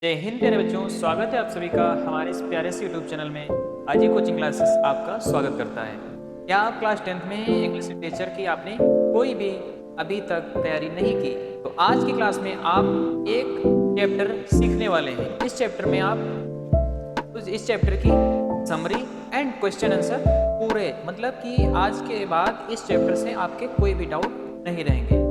जय हिंद प्यारे बच्चों, स्वागत है आप सभी का हमारे इस प्यारे से यूट्यूब चैनल में। अजय कोचिंग क्लासेस आपका स्वागत करता है। क्या आप क्लास 10th में इंग्लिश लिटरेचर की आपने कोई भी अभी तक तैयारी नहीं की, तो आज की क्लास में आप एक चैप्टर सीखने वाले हैं। इस चैप्टर में आप इस चैप्टर की समरी एंड क्वेश्चन आंसर पूरे, मतलब कि आज के बाद इस चैप्टर से आपके कोई भी डाउट नहीं रहेंगे।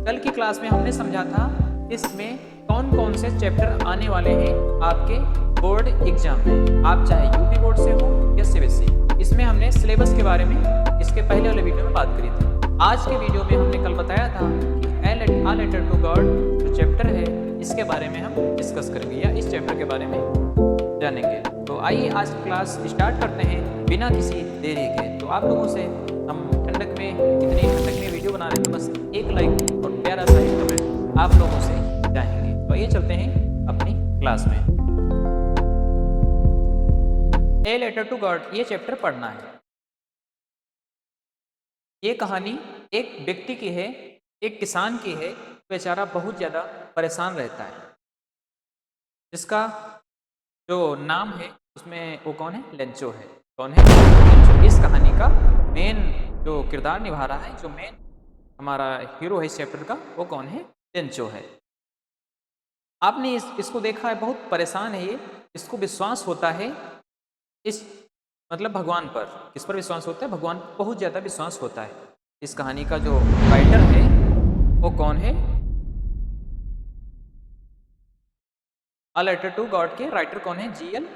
कल की क्लास में हमने समझा था इसमें कौन कौन से चैप्टर आने वाले हैं आपके बोर्ड एग्जाम में, आप चाहे यूपी बोर्ड से हो या सीबीएसई। इसमें हमने सिलेबस के बारे में इसके पहले वाले वीडियो में बात करी थी। आज के वीडियो में हमने कल बताया था कि A लेटर टू गॉड जो चैप्टर है इसके बारे में हम डिस्कस करेंगे या इस चैप्टर के बारे में जानेंगे। तो आइए आज क्लास स्टार्ट करते हैं बिना किसी देरी के। तो आप लोगों से हम ठंडक में, इतनी ठंडक में वीडियो बना रहे हैं, तो बस एक लाइक और प्यारा सा एक कमेंट आप लोगों से चाहेंगे। तो ये चलते हैं अपनी क्लास में। ए लेटर टू गॉड ये चैप्टर पढ़ना है। ये कहानी एक व्यक्ति की है, एक किसान की है, बेचारा बहुत ज़्यादा परेशान रहता है, जिसका जो नाम है उसमें वो कौन है, लेंचो है। कौन है, लेंचो। इस कहानी का मेन जो किरदार निभा रहा है, जो मेन हमारा हीरो है इस चैप्टर का, वो कौन है, लेंचो है। आपने इसको देखा है, बहुत परेशान है ये। इसको विश्वास होता है इस मतलब भगवान पर। किस पर विश्वास होता है, भगवान पर बहुत ज़्यादा विश्वास होता है। इस कहानी का जो राइटर है वो कौन है, अ लेटर टू गॉड के राइटर कौन है, जीएल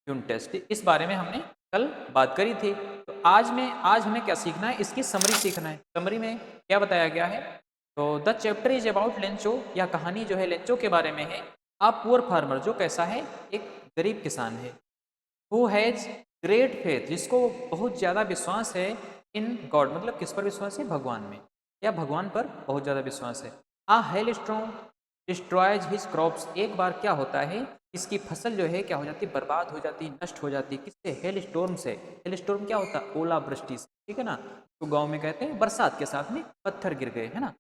यूंटेस। इस बारे में हमने कल बात करी थी। तो आज हमें क्या सीखना है, इसकी समरी सीखना है। समरी में क्या बताया गया है, तो the chapter is about Lencho, या कहानी जो है लेंचो के बारे में है। आ पुअर फार्मर, जो कैसा है, एक गरीब किसान है। हु हैज़ ग्रेट फेथ, जिसको बहुत ज़्यादा विश्वास है इन गॉड, मतलब किस पर विश्वास है, भगवान में, या भगवान पर बहुत ज़्यादा विश्वास है। A hail storm destroys his crops, एक बार क्या होता है, इसकी फसल जो है क्या हो जाती है, बर्बाद हो जाती है, नष्ट हो जाती है। किससे, हेल स्टॉर्म से। हेल स्टॉर्म क्या होता है, ओला वृष्टि से, ठीक है ना। तो गांव में कहते हैं बरसात के साथ में पत्थर गिर गए, है ना।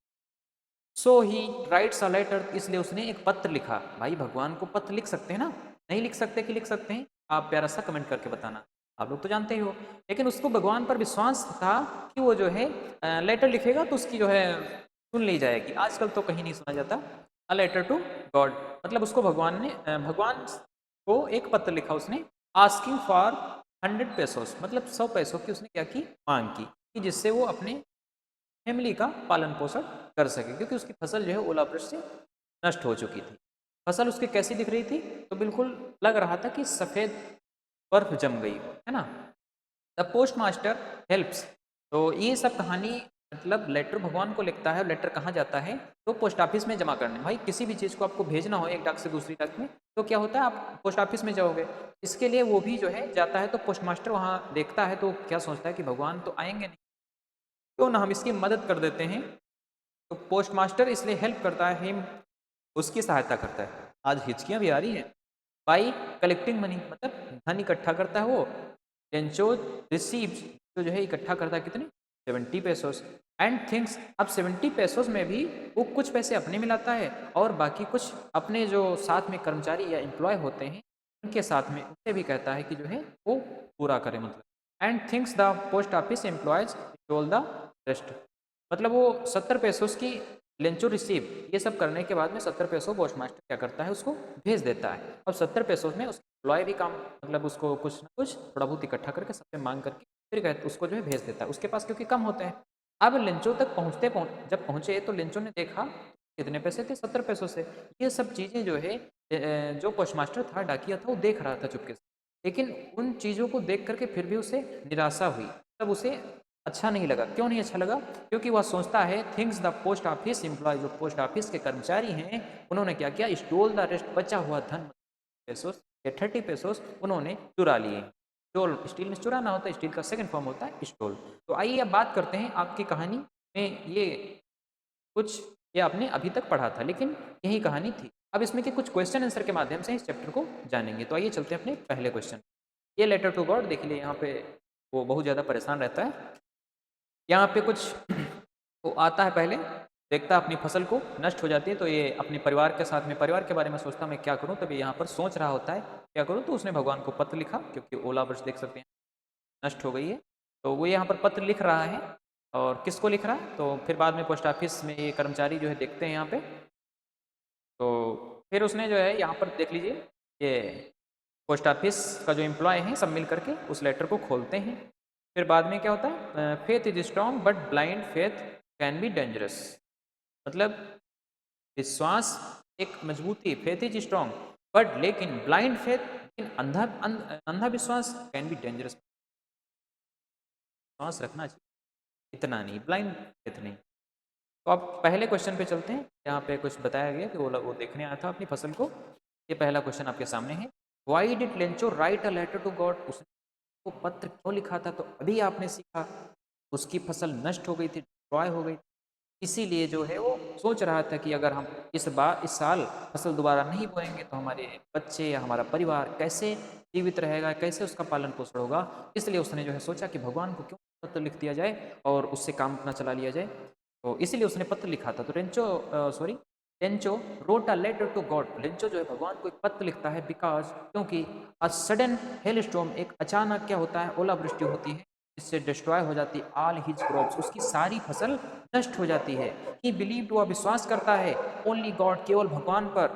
सो ही राइट्स अ लेटर, इसलिए उसने एक पत्र लिखा। भाई भगवान को पत्र लिख सकते हैं ना, नहीं लिख सकते कि लिख सकते हैं, आप प्यारा सा कमेंट करके बताना। आप लोग तो जानते ही हो। लेकिन उसको भगवान पर विश्वास था कि वो जो है लेटर लिखेगा तो उसकी जो है सुन ली जाएगी। आजकल तो कहीं नहीं सुना जाता अ लेटर टू गॉड, मतलब उसको भगवान ने भगवान को एक पत्र लिखा उसने, आस्किंग फॉर 100 पेसोस, मतलब 100 पैसों की उसने क्या की, मांग की, कि जिससे वो अपने फैमिली का पालन पोषण कर सके, क्योंकि उसकी फसल जो है ओलावृष्टि से नष्ट हो चुकी थी। फसल उसकी कैसी दिख रही थी, तो बिल्कुल लग रहा था कि सफ़ेद बर्फ जम गई हो, है ना। द पोस्ट मास्टर हेल्प्स, तो ये सब कहानी मतलब लेटर भगवान को लिखता है। लेटर कहाँ जाता है, तो पोस्ट ऑफिस में जमा करने। भाई किसी भी चीज़ को आपको भेजना हो एक डाक से दूसरी डाक में, तो क्या होता है, आप पोस्ट ऑफिस में जाओगे। इसके लिए वो भी जो है जाता है, तो पोस्ट मास्टर वहाँ देखता है, तो क्या सोचता है कि भगवान तो आएंगे नहीं, क्यों ना हम इसकी मदद कर देते हैं। तो पोस्ट मास्टर इसलिए हेल्प करता है, हिम, उसकी सहायता करता है। आज हिचकियाँ भी आ रही हैं। बाई कलेक्टिंग मनी, मतलब धन इकट्ठा करता है वो। टेंचो रिसीव्स, तो जो है इकट्ठा करता है कितने, 70 पेसोस। एंड थिंग्स, अब 70 पेसोस में भी वो कुछ पैसे अपने मिलाता है और बाकी कुछ अपने जो साथ में कर्मचारी या एम्प्लॉय होते हैं उनके साथ में, उनसे भी कहता है कि जो है वो पूरा करे, मतलब। And things the post office employees toll the rest, मतलब वो 70 पेसोस की लेंचो रिसीव, ये सब करने के बाद में 70 पैसों पोस्ट मास्टर क्या करता है, उसको भेज देता है। अब 70 पैसों में उसके एम्प्लॉय भी काम, मतलब उसको कुछ ना कुछ थोड़ा बहुत इकट्ठा करके सबसे मांग करके फिर कहते उसको जो है भेज देता है, उसके पास क्योंकि कम होते हैं। अब लेंचो तक जब पहुंचे तो लेंचो ने देखा कितने पैसे थे, 70 पैसों से। ये सब चीज़ें जो है जो पोस्ट मास्टर था, डाकिया था, वो देख रहा था चुपके से। लेकिन उन चीज़ों को देख करके फिर भी उसे निराशा हुई, तब उसे अच्छा नहीं लगा। क्यों नहीं अच्छा लगा, क्योंकि वह सोचता है things the post office employ, जो पोस्ट ऑफिस के कर्मचारी हैं उन्होंने क्या किया, स्टोल द रेस्ट, बचा हुआ धन, पेसोस या 30 पेसोस उन्होंने चुरा लिए। स्टोल, स्टील में चुराना होता है, स्टील का सेकंड फॉर्म होता है स्टोल। तो आइए अब बात करते हैं आपकी कहानी में, ये कुछ ये आपने अभी तक पढ़ा था लेकिन यही कहानी थी। अब इसमें के कुछ क्वेश्चन आंसर के माध्यम से इस चैप्टर को जानेंगे। तो आइए चलते हैं अपने पहले क्वेश्चन। ये लेटर टू गॉड देख लिए, यहाँ पे वो बहुत ज़्यादा परेशान रहता है। यहाँ पे कुछ वो आता है पहले, देखता अपनी फसल को नष्ट हो जाती है, तो ये अपने परिवार के साथ में परिवार के बारे में सोचता मैं क्या करूं, तभी यहाँ पर सोच रहा होता है क्या करूं, तो उसने भगवान को पत्र लिखा, क्योंकि ओलावृष्टि देख सकते हैं नष्ट हो गई है, तो वो यहाँ पर पत्र लिख रहा है। और किसको लिख रहा है, तो फिर बाद में पोस्ट ऑफिस में ये कर्मचारी जो है देखते हैं यहाँ पे, तो फिर उसने जो है यहाँ पर देख लीजिए, ये पोस्ट ऑफिस का जो एम्प्लॉय है सब मिल करके उस लेटर को खोलते हैं। फिर बाद में क्या होता है, faith is strong but blind faith can be dangerous, मतलब विश्वास एक मजबूती, फेथ इज स्ट्रॉन्ग बट लेकिन ब्लाइंड फेथ, लेकिन अंधा विश्वास कैन बी डेंजरस, विश्वास रखना चाहिए, इतना नहीं, ब्लाइंड फेथ नहीं। तो अब पहले क्वेश्चन पे चलते हैं, यहाँ पे कुछ बताया गया कि वो देखने आया था अपनी फसल को। ये पहला क्वेश्चन आपके सामने है, why did Lencho write a letter to God, उसने वो पत्र क्यों लिखा था, तो अभी आपने सीखा उसकी फसल नष्ट हो गई थी, डिस्ट्रॉय हो गई, इसीलिए जो है वो सोच रहा था कि अगर हम इस साल फसल दोबारा नहीं बोएंगे तो हमारे बच्चे या हमारा परिवार कैसे जीवित रहेगा, कैसे उसका पालन पोषण होगा, इसलिए उसने जो है सोचा कि भगवान को क्यों पत्र लिख दिया जाए और उससे काम अपना चला लिया जाए, तो इसीलिए उसने पत्र लिखा था। तो Lencho wrote a letter to God, Lencho जो है भगवान को एक पत्र लिखता है, बिकॉज क्योंकि अ सडन हेल स्टॉर्म, एक अचानक क्या होता है, ओलावृष्टि होती है, इससे डिस्ट्रॉय हो जाती है ऑल हिज क्रॉप्स, उसकी सारी फसल नष्ट हो जाती है। ही बिलीव, वह विश्वास करता है, ओनली गॉड, केवल भगवान पर,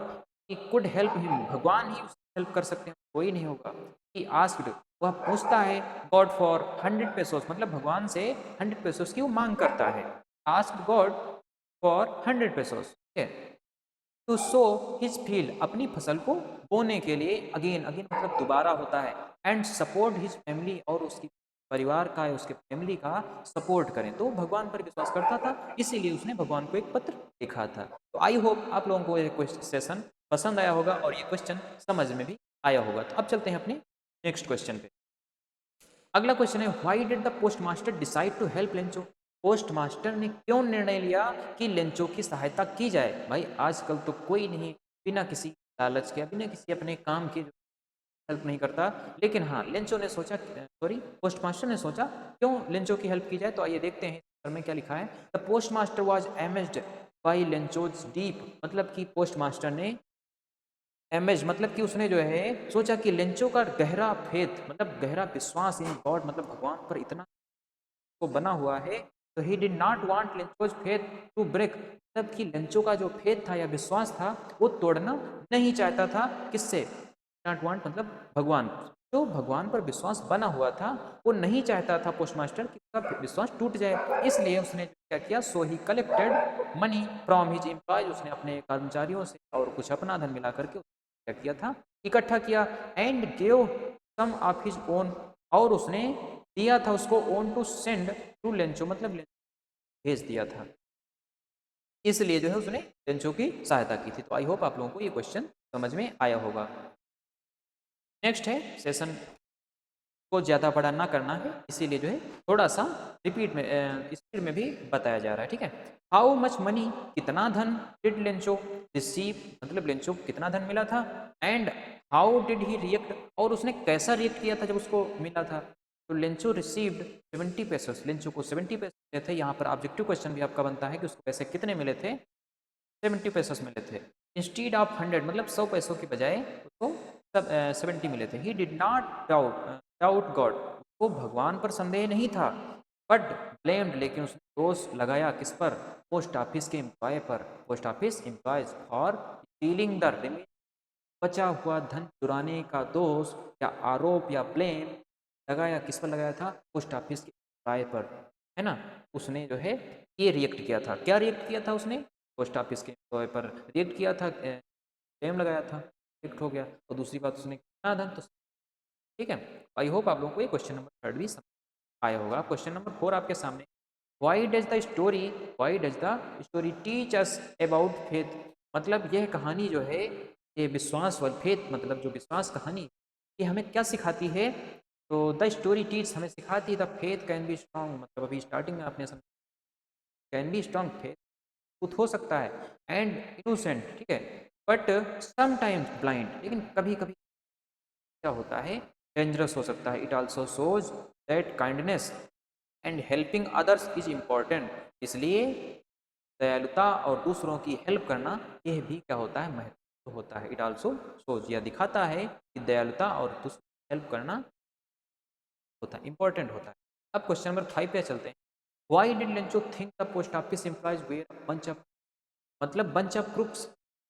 ही कुड हेल्प हिम, भगवान ही उसकी हेल्प कर सकते हैं, कोई नहीं होगा। ही आस्क्ड, वह पूछता है, गॉड फॉर 100 पेसोस, मतलब भगवान से 100 पेसोस की वो मांग करता है, आस्क्ड गॉड फॉर 100 पेसोस, ठीक है, टू सो हिज फील्ड, अपनी फसल को बोने के लिए, अगेन अगेन मतलब दोबारा होता है, एंड सपोर्ट हिज फैमिली, और उसकी परिवार का, उसके फैमिली का सपोर्ट करें, तो भगवान पर विश्वास करता था, इसीलिए उसने भगवान को एक पत्र लिखा था। तो आई होप आप लोगों को ये सेशन पसंद आया होगा और ये क्वेश्चन समझ में भी आया होगा। तो अब चलते हैं अपने नेक्स्ट क्वेश्चन पे। अगला क्वेश्चन है, why did the post master decide to help Lencho, post master ने क्यों निर्णय लिया कि लेंचो की सहायता की जाए। भाई आजकल तो कोई नहीं बिना किसी लालच के, बिना किसी अपने काम के हेल्प नहीं करता, लेकिन हाँ लेंचो ने सोचा, सॉरी पोस्ट मास्टर ने सोचा क्यों लेंचो की हेल्प की जाए। तो आइए देखते हैं सर में क्या लिखा है, the post master was amazed by Lencho's deep, मतलब कि पोस्ट मास्टर ने एमेज मतलब कि उसने जो है सोचा कि लेंचो का गहरा फेथ, मतलब गहरा विश्वास इन गॉड, मतलब भगवान पर इतना को बना हुआ है, तो he did not want Lencho's faith to break, मतलब कि लेंचो का जो फेथ था या विश्वास था वो तोड़ना नहीं चाहता था, किससे, नॉट वांट मतलब भगवान, जो भगवान पर विश्वास बना हुआ था वो नहीं चाहता था पोस्टमास्टर कि उसका विश्वास टूट जाए, इसलिए उसने क्या किया, so he collected money from his employees, उसने अपने कर्मचारियों से और कुछ अपना धन मिला करके क्या किया था, इकट्ठा किया, and gave some of his own, और उसने दिया था उसको, own to send to Lencho, मतलब भेज दिया था, इसलिए जो है उसने लेंचो की सहायता की थी। तो आई होप आप लोगों को ये क्वेश्चन समझ में आया होगा। नेक्स्ट है, सेशन को ज़्यादा बड़ा ना करना है, इसीलिए जो है थोड़ा सा रिपीट में स्पीड में भी बताया जा रहा है, ठीक है। हाउ मच मनी, कितना धन, डिड लेंचो रिसीव, मतलब लेंचो को कितना धन मिला था, and how did he react, और उसने कैसा रिएक्ट किया था जब उसको मिला था। तो लेंचो रिसीव्ड 70 पेसोस, लेंचो को 70 पेसोस मिले थे। यहाँ पर ऑब्जेक्टिव क्वेश्चन भी आपका बनता है कि उसको पैसे कितने मिले थे, 70 पेसोस मिले थे, इंस्टीड ऑफ 100, मतलब 100 पैसों की बजाय उसको 70 मिले थे। ही डिड नॉट डाउट गॉड, उसको भगवान पर संदेह नहीं था, बट ब्लेम्ड, लेकिन उसने दोष लगाया किस पर, पोस्ट ऑफिस के एम्प्लॉय पर, post office employees for stealing the remain, बचा हुआ धन चुराने का दोष या आरोप या ब्लेम लगाया, किस पर लगाया था, पोस्ट ऑफिस के एम्प्लॉय पर, है ना। उसने जो है ये रिएक्ट किया था, क्या रिएक्ट किया था उसने, पोस्ट ऑफिस के एम्प्लॉय पर रिएक्ट किया था, ब्लेम लगाया था, रिएक्ट हो गया। और दूसरी बात उसने कितना धन, तो ठीक है। आई होप आप लोगों को ये क्वेश्चन नंबर 3 भी समझ आया होगा। क्वेश्चन नंबर 4 आपके सामने, why does the story, why does the story teach us about faith, मतलब यह कहानी जो है, ये विश्वास वाली फेथ, मतलब जो विश्वास कहानी, ये हमें क्या सिखाती है। तो द स्टोरी टीच, हमें सिखाती है the faith can be strong, मतलब अभी स्टार्टिंग में आपने समझा, कैन बी स्ट्रॉन्ग, फेथ कुछ हो सकता है, एंड इनोसेंट, ठीक है, बट समटाइम्स ब्लाइंड, लेकिन कभी कभी क्या होता है, डेंजरस हो सकता है। It also shows that kindness and helping others is important, इसलिए दयालुता और दूसरों की हेल्प करना यह भी क्या होता है, महत्व होता है। इट आल्सो शोज, यह दिखाता है कि दयालुता और दूसरों की हेल्प करना होता है, इंपॉर्टेंट होता है। अब क्वेश्चन नंबर 5 पे चलते हैं। Why did Lencho think the post office employees were bunch of, मतलब बंच ऑफ क्रुक्स,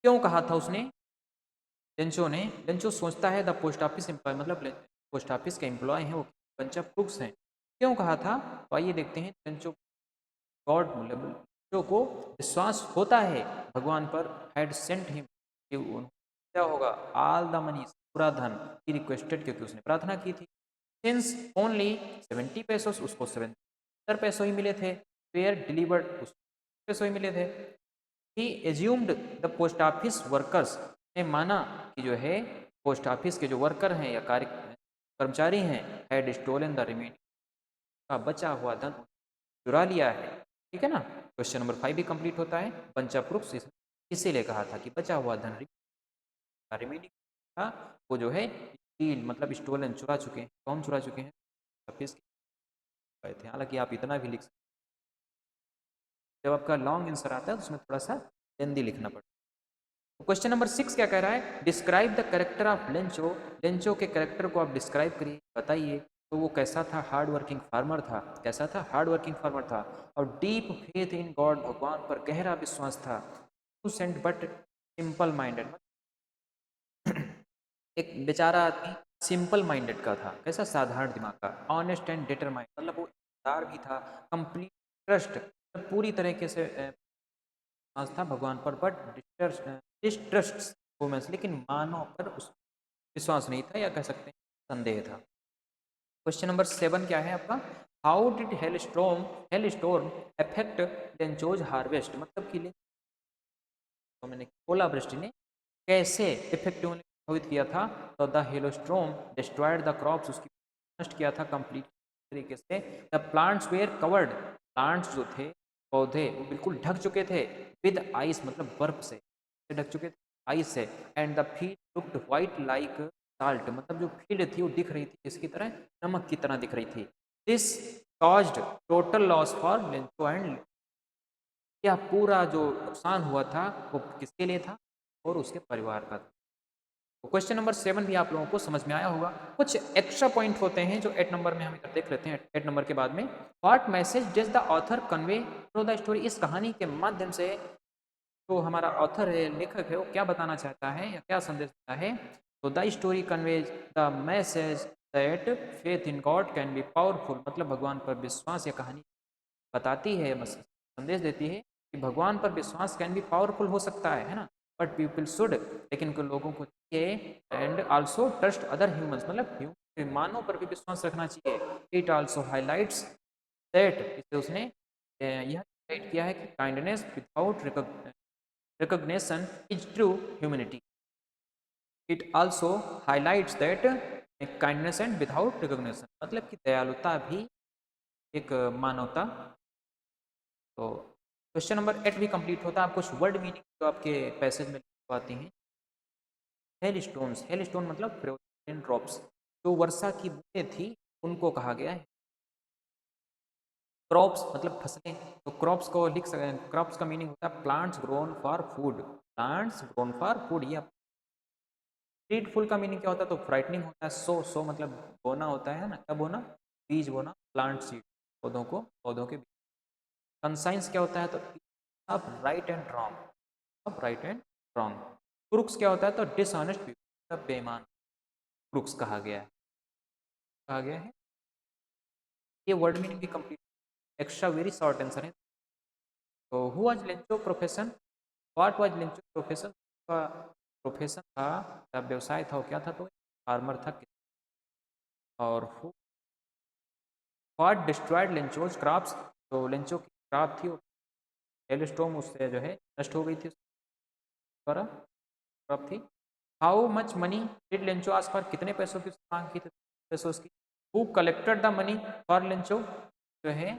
क्यों कहा था उसने, लेंचो ने, लेंचो सोचता है द पोस्ट ऑफिस एम्प्लॉय, मतलब पोस्ट ऑफिस के एम्प्लॉय हैं वो बंच ऑफ क्रुक्स हैं, क्यों कहा था। तो आइए देखते हैं। लेंचो गॉड, लेंचो को विश्वास होता है भगवान पर, हैड सेंट हिम, कि क्या होगा, ऑल द मनी, पूरा धन, ही रिक्वेस्टेड, क्योंकि उसने प्रार्थना की थी। सिंस ओनली 70 पेसोस, उसको 70 पैसों ही मिले थे, वेयर डिलीवर्ड, उसको पैसों ही मिले थे। He assumed the post office workers, ने माना कि जो है पोस्ट ऑफिस के जो वर्कर हैं या कार्य कर्मचारी हैं, हैड स्टोलन द रिमेनिंग, का बचा हुआ धन चुरा लिया है। ठीक है ना। क्वेश्चन नंबर 5 भी कंप्लीट होता है। बंच ऑफ प्रूफ्स इसीलिए कहा था कि बचा हुआ धन रिमेनिंग था वो जो है स्टील, मतलब स्टोलन, चुरा चुके हैं। कौन चुरा चुके हैं, ऑफिस के थे। हालांकि आप इतना भी लिख सकते, जब आपका लॉन्ग आंसर आता है तो उसमें थोड़ा सा लेंदी लिखना पड़ता है। क्वेश्चन नंबर 6 क्या कह रहा है, describe the character of Lencho, Lencho के कैरेक्टर को आप डिस्क्राइब करिए, बताइए। तो वो कैसा था, हार्ड वर्किंग फार्मर था। कैसा था, हार्ड वर्किंग फार्मर था। और डीप फेथ इन गॉड, भगवान पर गहरा विश्वास था। सेंट बट सिंपल माइंडेड, एक बेचारा आदमी सिंपल माइंडेड का था। कैसा, साधारण दिमाग का। ऑनेस्ट एंड डिटरमाइंड, मतलब वो ईमानदार भी था। कंप्लीट ट्रस्ट, पूरी तरीके से विश्वास था भगवान पर, बट डिस्ट्रस्ट वुमेन्स, लेकिन मानव पर उस विश्वास नहीं था, या कह सकते हैं संदेह था। क्वेश्चन नंबर 7 क्या है आपका, how did hello storm affect Lencho's harvest, मतलब कि तो मैंने ओलावृष्टि ने कैसे इफेक्टिवली प्रभावित किया था। तो the hailstorm destroyed the crops, उसकी नष्ट किया था कंप्लीट तरीके से। The plants were covered, plants जो थे, पौधे, वो बिल्कुल ढक चुके थे, विद आइस, मतलब बर्फ से ढक चुके थे, आइस से। And the field looked white like salt, मतलब जो फील्ड थी वो दिख रही थी किसकी तरह, नमक की तरह दिख रही थी। This caused total loss for Lencho and, यह पूरा जो नुकसान हुआ था वो किसके लिए था, और उसके परिवार का था। तो क्वेश्चन नंबर 7 भी आप लोगों को समझ में आया होगा। कुछ एक्स्ट्रा पॉइंट होते हैं जो 8 नंबर में हम इधर देख लेते हैं। 8 नंबर के बाद में, what message does the author convey through the story, इस कहानी के माध्यम से जो हमारा ऑथर है, लेखक है, वो क्या बताना चाहता है या क्या संदेश देता है। तो the story conveys the message that faith in God can be powerful, मतलब भगवान पर विश्वास, या कहानी बताती है, संदेश देती है कि भगवान पर विश्वास कैन बी पावरफुल हो सकता है ना। बट पीपल शुड, लेकिन कुछ लोगों को चाहिए, and also trust other humans, मतलब मानव पर भी विश्वास रखना चाहिए। इट आल्सो हाईलाइट्स दैट, इसे उसने यह हाईलाइट किया है कि kindness without recognition is true humanity. It also highlights that kindness and without recognition, मतलब कि दयालुता भी एक मानवता। तो क्वेश्चन नंबर 8 भी कंप्लीट होता है। आप कुछ वर्ड मीनिंग जो आपके पैसेज में आती हैं। हेल स्टोन्स, हेल स्टोन मतलब रेन ड्रॉप्स, जो वर्षा की बूंदें थी उनको कहा गया है। क्रॉप्स मतलब फसलें, तो क्रॉप्स को लिख सकते हैं, क्रॉप्स का मीनिंग होता है plants grown for food, plants grown for food. या फ्रूटफुल का मीनिंग क्या होता है, तो फ्राइटनिंग होता है। सो मतलब बोना होता है ना, क्या बोना, बीज बोना, प्लांट सीड, पौधों को, पौधों के बीज। कंसाइंस क्या होता है, तो अब राइट एंड रॉन्ग, अब राइट एंड रॉन्ग। क्रुक्स क्या होता है, तो डिसऑनेस्ट पीपल, बेईमान, क्रुक्स कहा गया है, कहा गया है। ये वर्ड मीनिंग भी complete, extra very short answer है। तो who was Lencho profession, what was Lencho profession, का प्रोफेशन था या व्यवसाय था, वो क्या था, तो फार्मर था। और व्हाट डिस्ट्रॉयड लेंचोज क्रॉप्स, तो लेंचो की क्रॉप थी वो हेलस्टॉर्म उससे जो है नष्ट हो गई थी, द्वारा क्रॉप थी। How much money did Lencho ask for, कितने पैसों की मांग की थी, पैसों की। Who collected the money for Lencho, जो है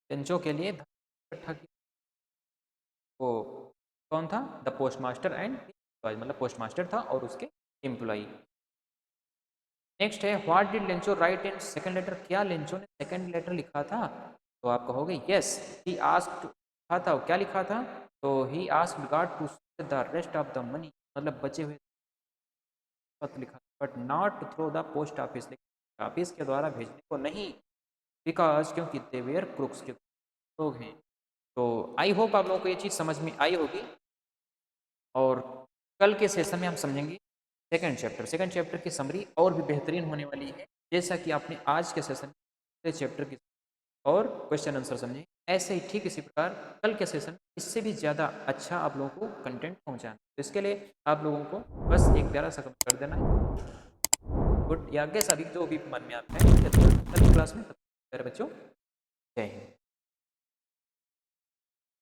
लेंचो के लिए इकट्ठा की, वो कौन था, द पोस्ट मास्टर एंड, मतलब पोस्ट मास्टर था और उसके एम्प्लॉई। नेक्स्ट है, what did Lencho write in second letter, क्या लेंचो ने सेकंड लेटर लिखा था। तो आप कहोगे यस, ही आस्क्ड लिखा था, क्या लिखा था? तो he asked God to the rest of the money, मतलब बचे हुए पत्र लिखा, but not to throw the post office, लेकिन ऑफिस के द्वारा भेजने को नहीं, बिकॉज क्योंकि दे वेयर क्रुक्स, के लोग हैं। तो आई होप आप लोगों को ये चीज़ समझ में आई होगी, और कल के सेशन में हम समझेंगे सेकंड चैप्टर की समरी और भी बेहतरीन होने वाली है, जैसा कि आपने आज के सेशन में चैप्टर की और क्वेश्चन आंसर समझे, ऐसे ही ठीक इसी प्रकार कल के सेशन इससे भी ज़्यादा अच्छा आप लोगों को कंटेंट पहुंचाना। तो इसके लिए आप लोगों को बस एक प्यारा सा कमेंट कर देना है, गुड या आगे सभी जो भी मन में आता है, कल की क्लास में। बच्चों, जय हिंद।